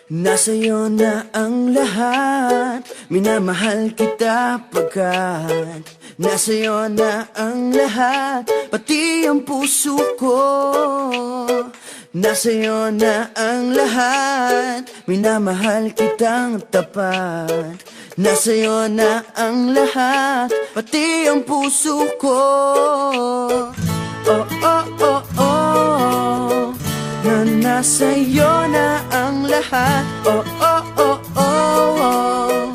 Nasa'yo na ang lahat, minamahal kita pagkat nasa'yo na ang lahat, pati ang puso ko. Nasa'yo na ang lahat, minamahal kitang tapat. Nasa'yo na ang lahat, pati ang puso ko. Oh, oh, oh, oh, na nasa'yo na ang lahat. Oh, oh, oh, oh, oh,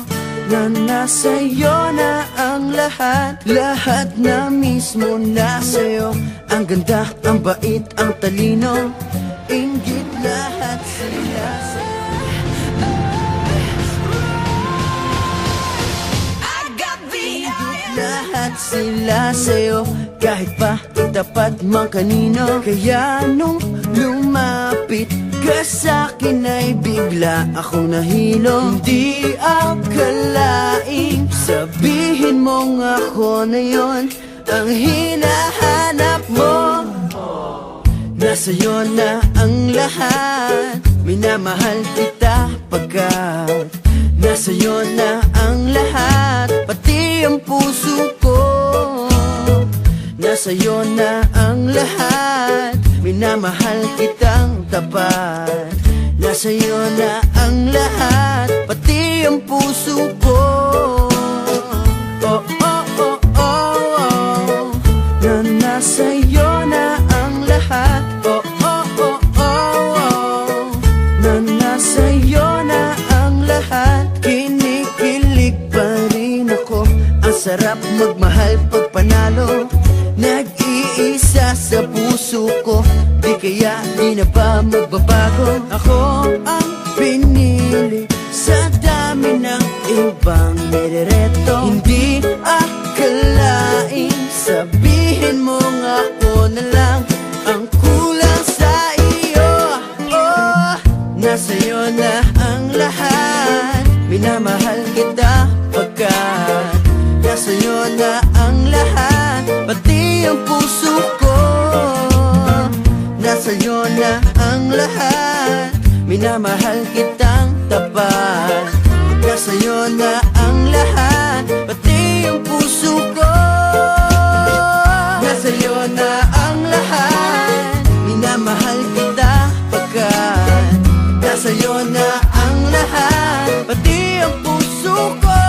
na nasa'yo na ang lahat. Lahat na mismo nasa'yo. Ang ganda, ang bait, ang talino, inggit lahat sila sa'yo. Lahat sila sa'yo, kahit pa itapat man kanino. Kaya nung lumapit ka sa'kin ay bigla akong nahilo. Hindi akalaing sabihin mong ako na yon ang hinahanap mo. Nasa'yo na ang lahat, minamahal kita pagkat nasa'yo na ang lahat, pati ang puso ko. Nasa'yo na ang lahat, minamahal kitang tapat. Nasa'yo na ang lahat, pati ang puso ko. Oh, oh, oh, oh, oh, na nasa'yo na ang lahat. Oh, oh, oh, oh, oh, na nasa'yo na ang lahat. Kinikilig pa rin ako, ang sarap magmahal pag panalo. Nag-iisa sa puso ko, di kaya di na ba magbabago? Ako ang pinili sa dami ng ibang nirereto. Hindi akalaing sabihin mong ako na lang ang kulang sa iyo. Oh, nasa'yo na ang lahat, minamahal kita pagkat nasa'yo na ang lahat, pati ang puso ko. Nasa'yo na ang lahat, minamahal kitang tapat. Nasa'yo na ang lahat, pati ang puso ko. Nasa'yo na ang lahat, minamahal kita pagkat nasa'yo na ang lahat, pati ang puso ko.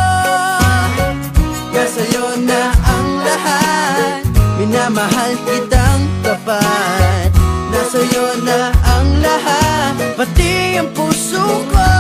Nasa'yo na ang lahat, minamahal kitang tapat. Nasa'yo na ang lahat, pati ang puso ko.